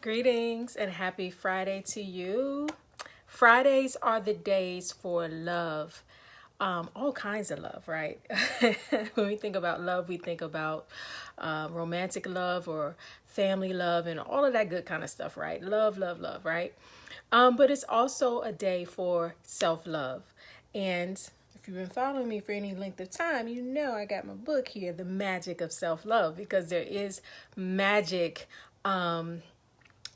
Greetings and happy Friday to you. Fridays are the days for love. All kinds of love, right? When we think about love, we think about romantic love or family love and all of that good kind of stuff, right? Love, love, love, right? But it's also a day for self love. And if you've been following me for any length of time, you know I got my book here, The Magic of Self Love, because there is magic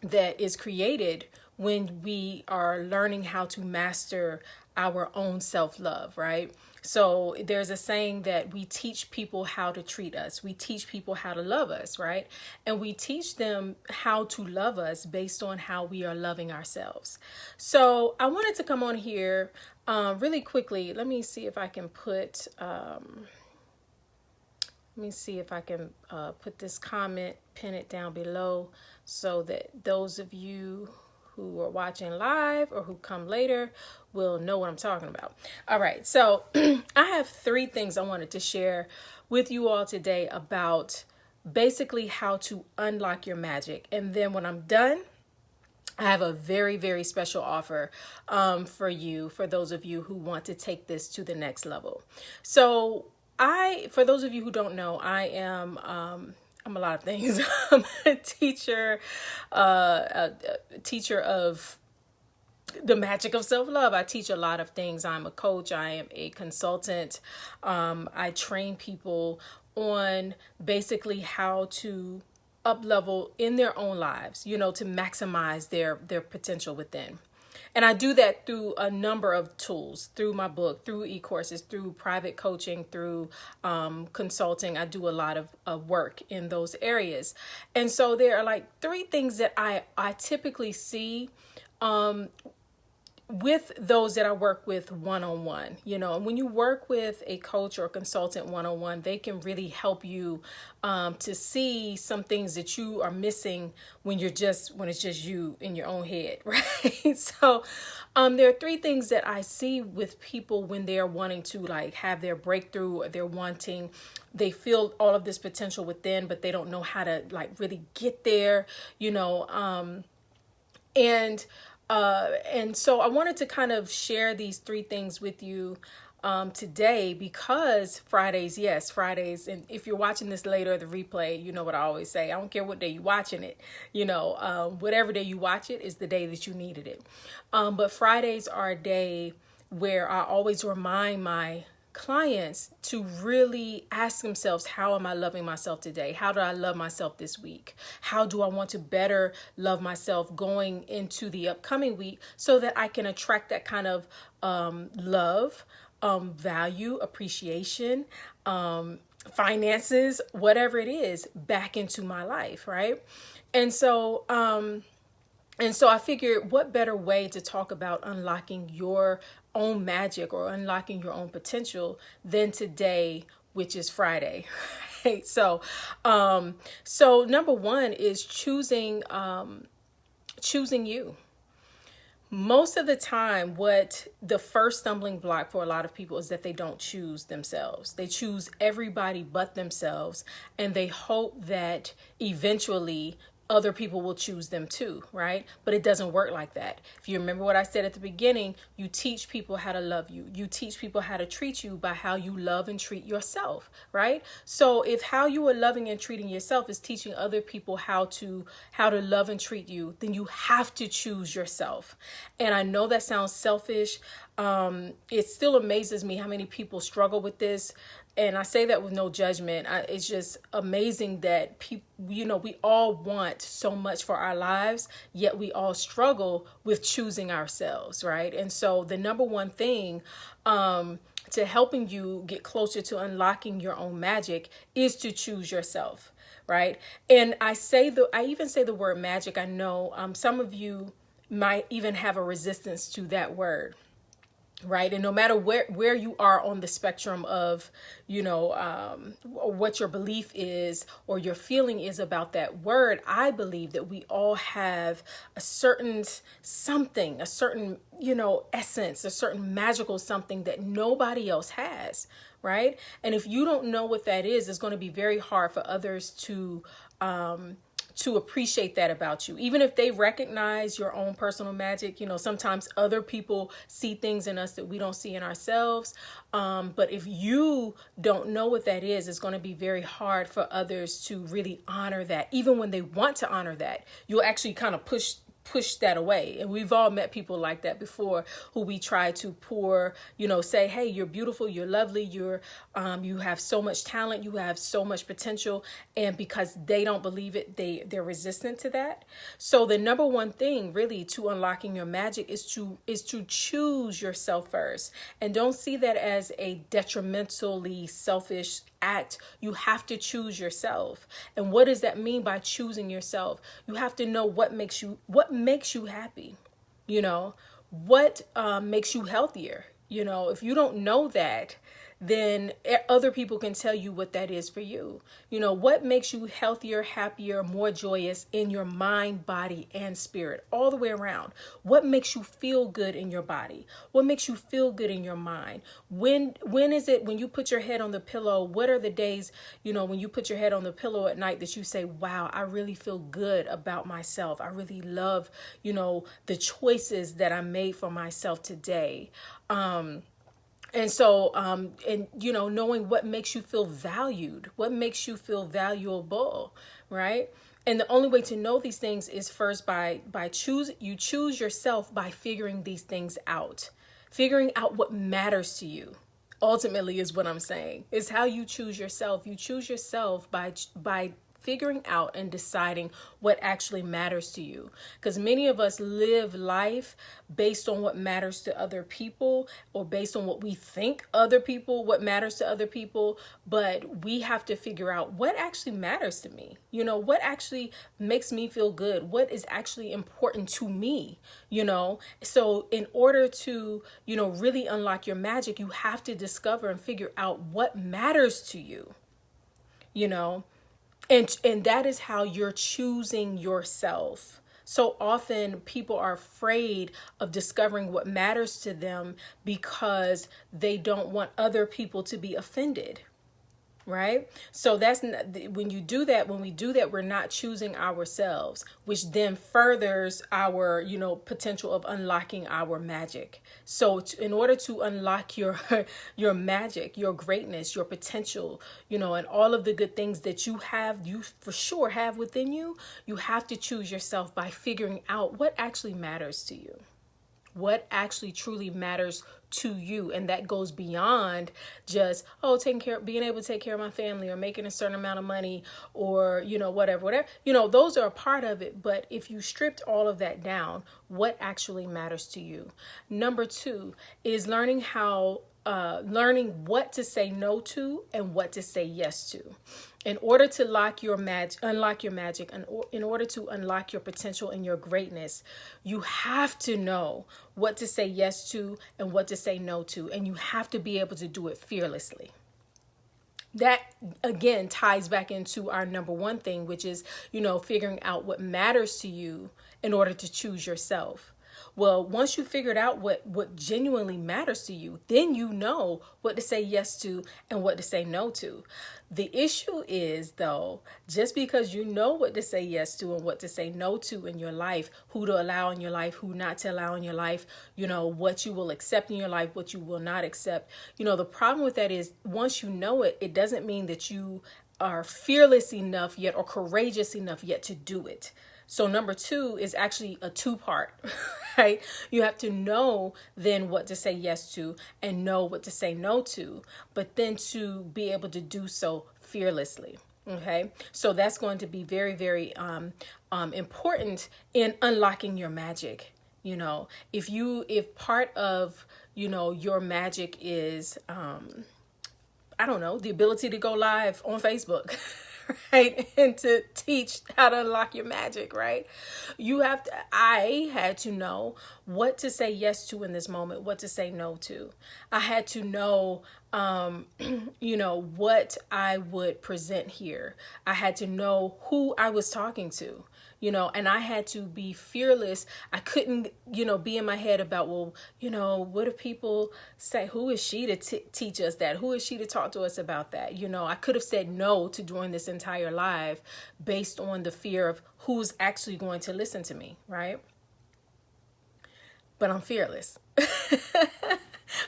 that is created when we are learning how to master our own self love, right? So there's a saying that we teach people how to treat us. We teach people how to love us, right? And we teach them how to love us based on how we are loving ourselves. So I wanted to come on here really quickly. Let me see if I can put put this comment, pin it down below so that those of you who are watching live or who come later will know what I'm talking about. All right, so I have three things I wanted to share with you all today about basically how to unlock your magic. And then when I'm done, I have a very, very special offer for you, for those of you who want to take this to the next level. So for those of you who don't know, I'm a lot of things. I'm a teacher, a teacher of the magic of self-love. I teach a lot of things. I'm a coach. I am a consultant. I train people on basically how to up level in their own lives, to maximize their potential within. And I do that through a number of tools, through my book, through e-courses, through private coaching, through consulting. I do a lot of work in those areas. And so there are like three things that I typically see with those that I work with one-on-one. And when you work with a coach or a consultant one-on-one, they can really help you to see some things that you are missing when it's just you in your own head, right? So there are three things that I see with people when they're wanting to like have their breakthrough, or they feel all of this potential within, but they don't know how to like really get there, and so I wanted to kind of share these three things with you today, because Fridays, and if you're watching this later, the replay, you know what I always say, I don't care what day you're watching it, whatever day you watch it is the day that you needed it. But Fridays are a day where I always remind my clients to really ask themselves, how am I loving myself today? How do I love myself this week? How do I want to better love myself going into the upcoming week so that I can attract that kind of love, value, appreciation, finances, whatever it is, back into my life, right? And so I figured, what better way to talk about unlocking your own magic or unlocking your own potential than today, which is Friday. Right? So number one is choosing you. Most of the time, what the first stumbling block for a lot of people is that they don't choose themselves. They choose everybody but themselves, and they hope that eventually other people will choose them too, right? But it doesn't work like that. If you remember what I said at the beginning, you teach people how to love you. You teach people how to treat you by how you love and treat yourself, right? So if how you are loving and treating yourself is teaching other people how to love and treat you, then you have to choose yourself. And I know that sounds selfish. It still amazes me how many people struggle with this. And I say that with no judgment. It's just amazing that people, we all want so much for our lives, yet we all struggle with choosing ourselves, right? And so the number one thing to helping you get closer to unlocking your own magic is to choose yourself, right? And I even say the word magic. I know some of you might even have a resistance to that word. Right. And no matter where you are on the spectrum of, what your belief is or your feeling is about that word, I believe that we all have a certain something, a certain, essence, a certain magical something that nobody else has. Right. And if you don't know what that is, it's going to be very hard for others to to appreciate that about you. Even if they recognize your own personal magic, sometimes other people see things in us that we don't see in ourselves. But if you don't know what that is, it's going to be very hard for others to really honor that. Even when they want to honor that, you'll actually kind of push that away. And we've all met people like that before, who we try to pour, say, hey, you're beautiful, you're lovely, you have so much talent, you have so much potential. And because they don't believe it, they're resistant to that. So the number one thing really to unlocking your magic is to choose yourself first. And don't see that as a detrimentally selfish act. You have to choose yourself. And what does that mean by choosing yourself? You have to know what makes you happy. What makes you healthier. If you don't know that, then other people can tell you what that is for you. What makes you healthier, happier, more joyous in your mind, body, and spirit, all the way around. What makes you feel good in your body? What makes you feel good in your mind? When is it when you put your head on the pillow? What are the days, when you put your head on the pillow at night that you say, wow, I really feel good about myself. I really love, the choices that I made for myself today. And so, knowing what makes you feel valued, what makes you feel valuable, right? And the only way to know these things is first by choose yourself by figuring these things out, figuring out what matters to you. Ultimately is what I'm saying, is how you choose yourself. You choose yourself by figuring out and deciding what actually matters to you. Because many of us live life based on what matters to other people, or based on what we think what matters to other people. But we have to figure out what actually matters to me. What actually makes me feel good? What is actually important to me? So in order to, really unlock your magic, you have to discover and figure out what matters to you, And that is how you're choosing yourself. So often people are afraid of discovering what matters to them because they don't want other people to be offended. Right? So that's when we do that, we're not choosing ourselves, which then furthers our, potential of unlocking our magic. So in order to unlock your magic, your greatness, your potential, and all of the good things that you for sure have within you, you have to choose yourself by figuring out what actually matters to you. What actually truly matters to you. And that goes beyond just, being able to take care of my family, or making a certain amount of money, or, whatever, those are a part of it. But if you stripped all of that down, what actually matters to you? Number 2 is learning what to say no to and what to say yes to. In order to unlock your magic, and in order to unlock your potential and your greatness, you have to know what to say yes to and what to say no to. And you have to be able to do it fearlessly. That again ties back into our number 1 thing, which is, figuring out what matters to you in order to choose yourself. Well, once you figured out what genuinely matters to you, then you know what to say yes to and what to say no to. The issue is, though, just because you know what to say yes to and what to say no to in your life, who to allow in your life, who not to allow in your life, what you will accept in your life, what you will not accept. The problem with that is, once you know it, it doesn't mean that you are fearless enough yet, or courageous enough yet to do it. So number 2 is actually a 2-part, right? You have to know then what to say yes to and know what to say no to, but then to be able to do so fearlessly. Okay. So that's going to be very, very important in unlocking your magic. If part of, your magic is, the ability to go live on Facebook, right? And to teach how to unlock your magic, right? I had to know what to say yes to in this moment, what to say no to. I had to know, what I would present here. I had to know who I was talking to. and I had to be fearless. I couldn't, be in my head about, well, what if people say, who is she to teach us that? Who is she to talk to us about that? I could have said no to doing this entire live based on the fear of who's actually going to listen to me, right? But I'm fearless.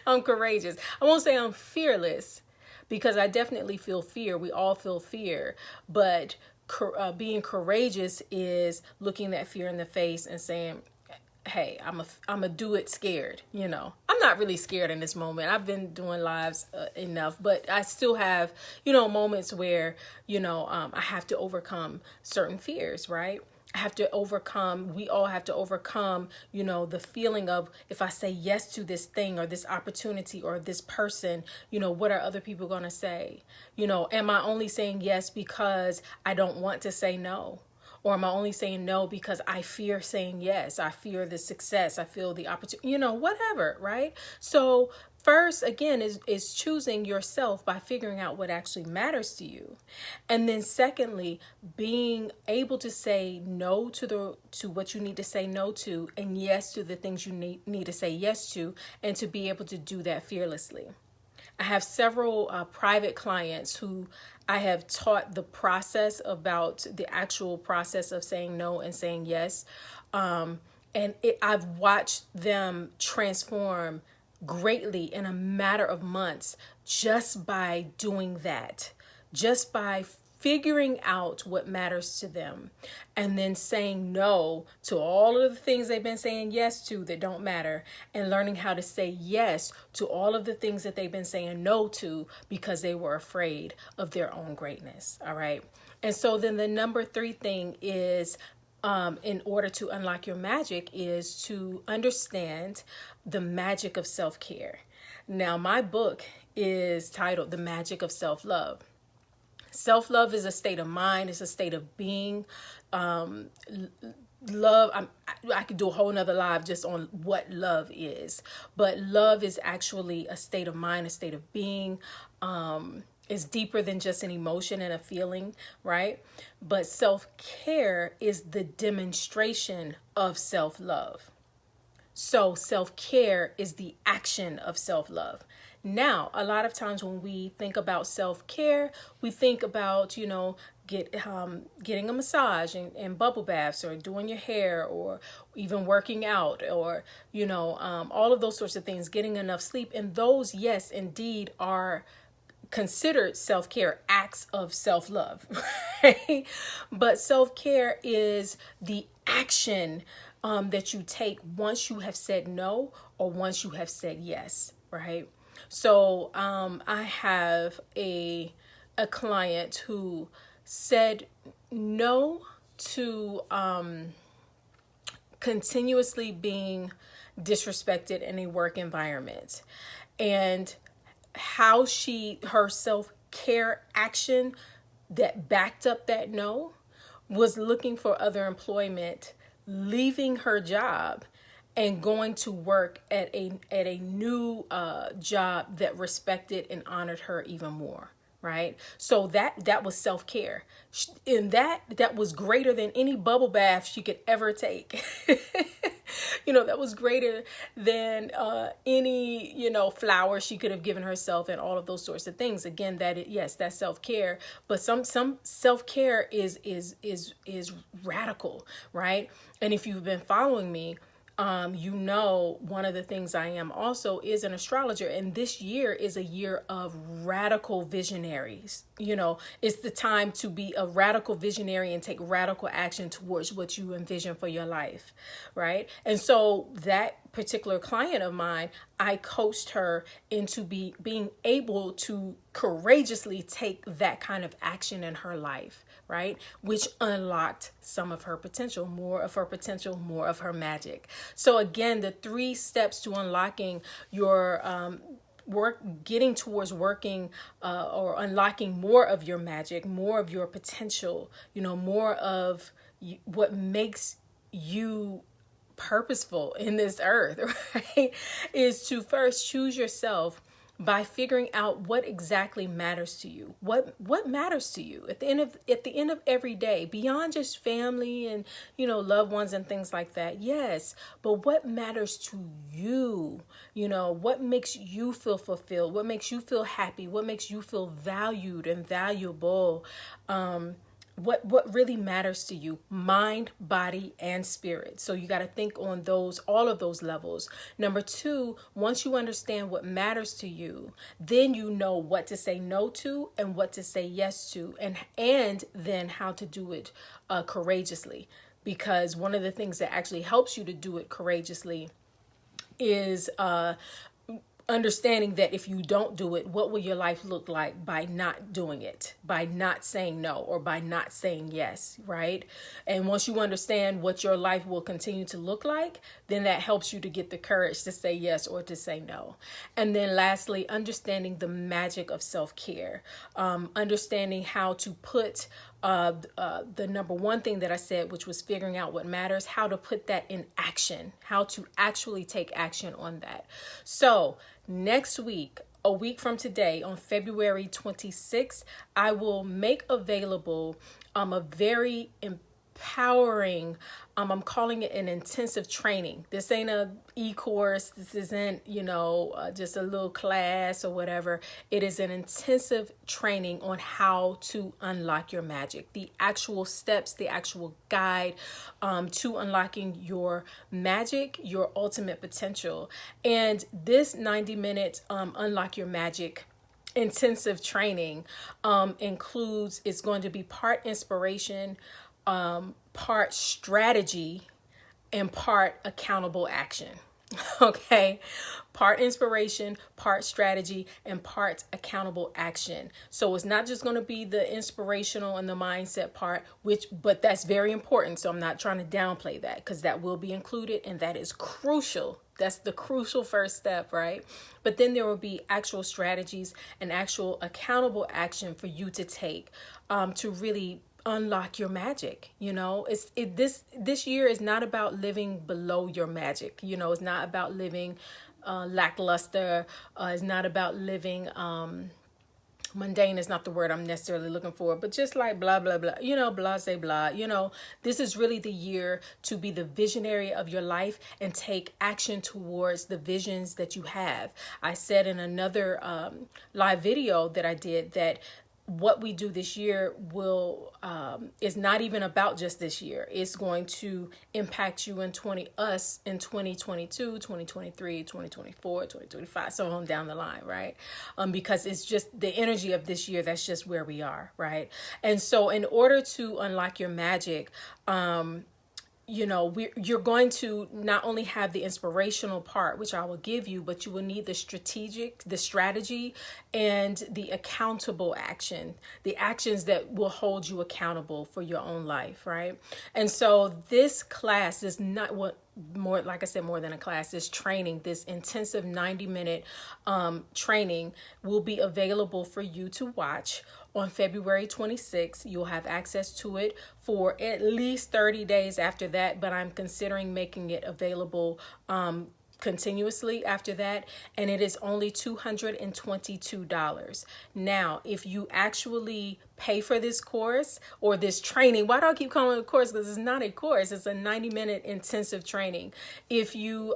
I'm courageous. I won't say I'm fearless because I definitely feel fear. We all feel fear. But being courageous is looking that fear in the face and saying, hey, I'm a do it scared. I'm not really scared in this moment. I've been doing lives enough, but I still have, moments where, I have to overcome certain fears, right? We all have to overcome, the feeling of, if I say yes to this thing or this opportunity or this person, what are other people going to say? Am I only saying yes because I don't want to say no? Or am I only saying no because I fear saying yes? I fear the success. I feel the opportunity, whatever, right? So first, again, is choosing yourself by figuring out what actually matters to you. And then secondly, being able to say no to what you need to say no to, and yes to the things you need to say yes to, and to be able to do that fearlessly. I have several private clients who I have taught the process about the actual process of saying no and saying yes. I've watched them transform greatly in a matter of months just by doing that, just by figuring out what matters to them and then saying no to all of the things they've been saying yes to that don't matter, and learning how to say yes to all of the things that they've been saying no to because they were afraid of their own greatness. All right. And so then the number 3 thing is, in order to unlock your magic, is to understand the magic of self-care. Now, my book is titled The Magic of Self-Love. Self-love is a state of mind. It's a state of being. Love, I could do a whole nother live just on what love is. But love is actually a state of mind, a state of being. It's deeper than just an emotion and a feeling, right? But self-care is the demonstration of self-love. So self-care is the action of self-love. Now, a lot of times when we think about self-care, we think about, getting a massage and bubble baths, or doing your hair, or even working out, or, all of those sorts of things, getting enough sleep. And those, yes, indeed, are considered self-care, acts of self-love, right? But self-care is the action that you take once you have said no or once you have said yes, right? So I have a client who said no to continuously being disrespected in a work environment, and how her self-care action that backed up that no was looking for other employment, leaving her job and going to work at a new job that respected and honored her even more, right? So that was self-care, and that was greater than any bubble bath she could ever take. That was greater than any flower she could have given herself, and all of those sorts of things. Again, yes, that's self-care, but some self-care is radical, right? And if you've been following me, one of the things I am also is an astrologer, and this year is a year of radical visionaries. It's the time to be a radical visionary and take radical action towards what you envision for your life, right? And so that particular client of mine, I coached her into being able to courageously take that kind of action in her life, right? Which unlocked some of her potential, more of her magic. So again, the 3 steps to unlocking your getting towards working or unlocking more of your magic, more of your potential, more of what makes you purposeful in this earth, right, is to first choose yourself by figuring out what exactly matters to you. What matters to you at the end of every day, beyond just family and loved ones and things like that. Yes, but what matters to you? What makes you feel fulfilled? What makes you feel happy? What makes you feel valued and valuable? What really matters to you, mind, body, and spirit. So you got to think on all of those levels. Number two, once you understand what matters to you, then you know what to say no to and what to say yes to, and then how to do it courageously. Because one of the things that actually helps you to do it courageously is understanding that if you don't do it, what will your life look like by not doing it, by not saying no, or by not saying yes, right? And once you understand what your life will continue to look like, then that helps you to get the courage to say yes or to say no. And then lastly, understanding the magic of self-care, understanding how to put the number one thing that I said, which was figuring out what matters, how to put that in action, how to actually take action on that. So next week, a week from today, on February 26th, I will make available a very empowering, I'm calling it an intensive training. This ain't a e-course. This isn't, just a little class or whatever. It is an intensive training on how to unlock your magic, the actual steps, the actual guide to unlocking your magic, your ultimate potential. And this 90-minute Unlock Your Magic intensive training it's going to be part inspiration, part strategy, and part accountable action. Okay, part inspiration, part strategy, and part accountable action. So it's not just going to be the inspirational and the mindset part, but that's very important. So I'm not trying to downplay that, because that will be included, and that is crucial. That's the crucial first step, right? But then there will be actual strategies and actual accountable action for you to take to really unlock your magic. This year is not about living below your magic. It's not about living lackluster. It's not about living mundane is not the word I'm necessarily looking for, but just like blah, blah, blah, blah, say blah, this is really the year to be the visionary of your life and take action towards the visions that you have. I said in another live video that I did that what we do this year is not even about just this year. It's going to impact you in 2022, 2023, 2024, 2025, so on down the line, right? Because it's just the energy of this year. That's just where we are, right? And so in order to unlock your magic, you're going to not only have the inspirational part, which I will give you, but you will need the strategy, and the accountable action, the actions that will hold you accountable for your own life, right? And so this class is not more, like I said, more than a class. This training, this intensive 90-minute training will be available for you to watch on February 26th. You'll have access to it for at least 30 days after that, but I'm considering making it available continuously after that, and it is only $222. Now, if you actually pay for this course or this training, why do I keep calling it a course? Because it's not a course, it's a 90-minute intensive training. If you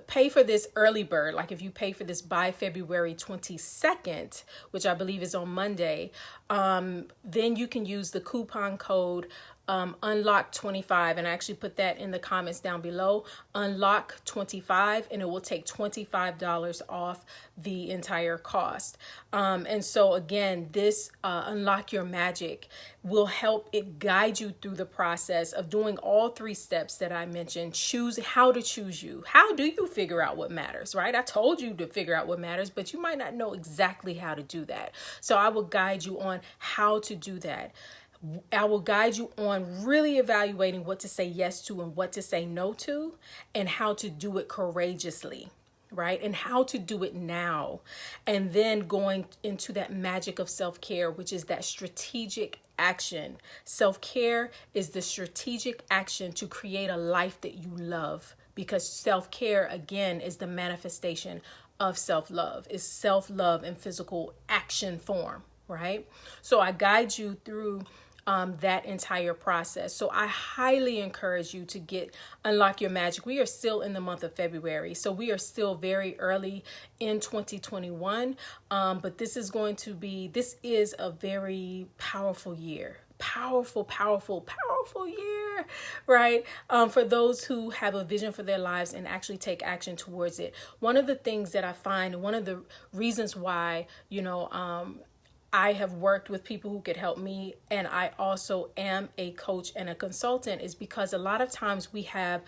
pay for this early bird, like if you pay for this by February 22nd, which I believe is on Monday, then you can use the coupon code unlock 25, and I actually put that in the comments down below, unlock 25, and it will take $25 off the entire cost. And so again, this Unlock Your Magic will help it guide you through the process of doing all three steps that I mentioned. Choose how to choose you. How do you figure out what matters, right? I told you to figure out what matters, but you might not know exactly how to do that. So I will guide you on how to do that. I will guide you on really evaluating what to say yes to and what to say no to, and how to do it courageously, right? And how to do it now. And then going into that magic of self-care, which is that strategic action. Self-care is the strategic action to create a life that you love, because self-care, again, is the manifestation of self-love. It's self-love in physical action form, right? So I guide you through that entire process. So I highly encourage you to unlock your magic. We are still in the month of February, so we are still very early in 2021. But this is a very powerful year. Powerful year, right? For those who have a vision for their lives and actually take action towards it. One of the things that I find, one of the reasons why, I have worked with people who could help me, and I also am a coach and a consultant, is because a lot of times we have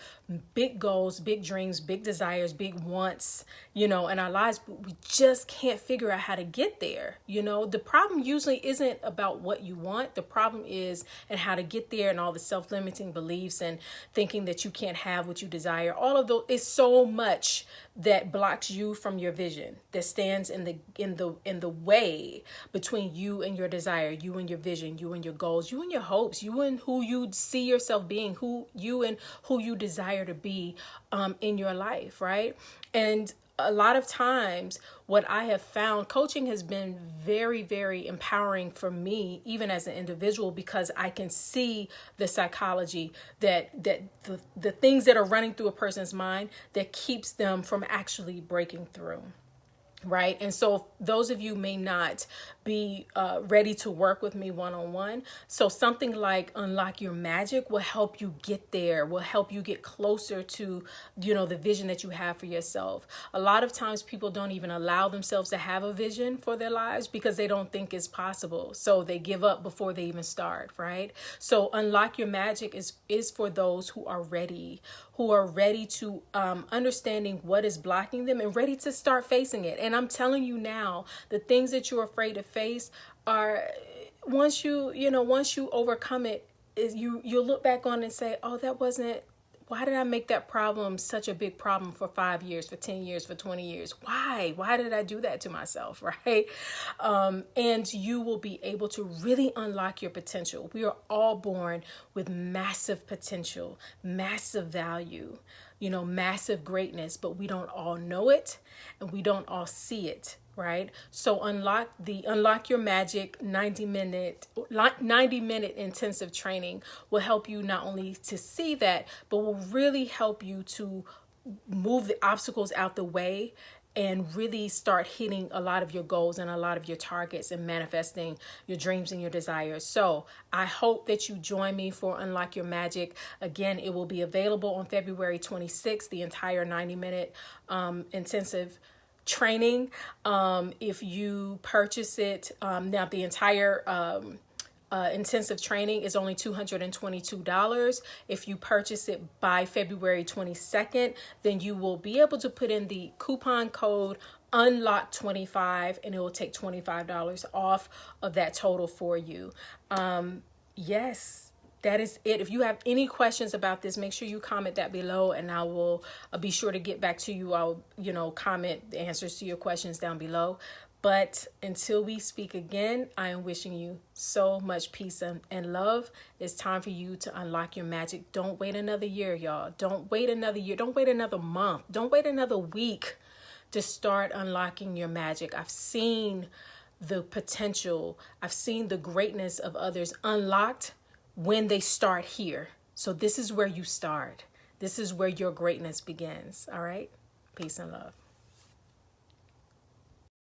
big goals, big dreams, big desires, big wants, in our lives, but we just can't figure out how to get there. The problem usually isn't about what you want. The problem is and how to get there, and all the self-limiting beliefs and thinking that you can't have what you desire. All of those is so much that blocks you from your vision, that stands in the way between you and your desire, you and your vision, you and your goals, you and your hopes, you and who you see yourself being, who you desire to be in your life, right? And a lot of times what I have found, coaching has been very, very empowering for me, even as an individual, because I can see the psychology that the things that are running through a person's mind that keeps them from actually breaking through. Right. And so those of you may not be ready to work with me one-on-one. So something like Unlock Your Magic will help you get there, will help you get closer to, the vision that you have for yourself. A lot of times people don't even allow themselves to have a vision for their lives because they don't think it's possible. So they give up before they even start. Right. So Unlock Your Magic is for those who are ready to understanding what is blocking them and ready to start facing it. And I'm telling you now, the things that you're afraid to face are, once you overcome it, you'll look back on it and say, oh, why did I make that problem such a big problem for 5 years, for 10 years, for 20 years? Why did I do that to myself? Right. And you will be able to really unlock your potential. We are all born with massive potential, massive value, massive greatness, but we don't all know it and we don't all see it. Right. So Unlock Your Magic 90-minute intensive training will help you not only to see that, but will really help you to move the obstacles out the way and really start hitting a lot of your goals and a lot of your targets and manifesting your dreams and your desires. So I hope that you join me for Unlock Your Magic. Again, it will be available on February 26th, the entire 90-minute intensive training. If you purchase it, now the entire intensive training is only $222. If you purchase it by February 22nd, then you will be able to put in the coupon code UNLOCK25 and it will take $25 off of that total for you. Yes. That is it. If you have any questions about this, make sure you comment that below and I will be sure to get back to you. I'll, comment the answers to your questions down below. But until we speak again, I am wishing you so much peace and love. It's time for you to unlock your magic. Don't wait another year, y'all. Don't wait another year. Don't wait another month. Don't wait another week to start unlocking your magic. I've seen the potential. I've seen the greatness of others unlocked when they start here. So this is where you start. This is where your greatness begins. All right. Peace and love.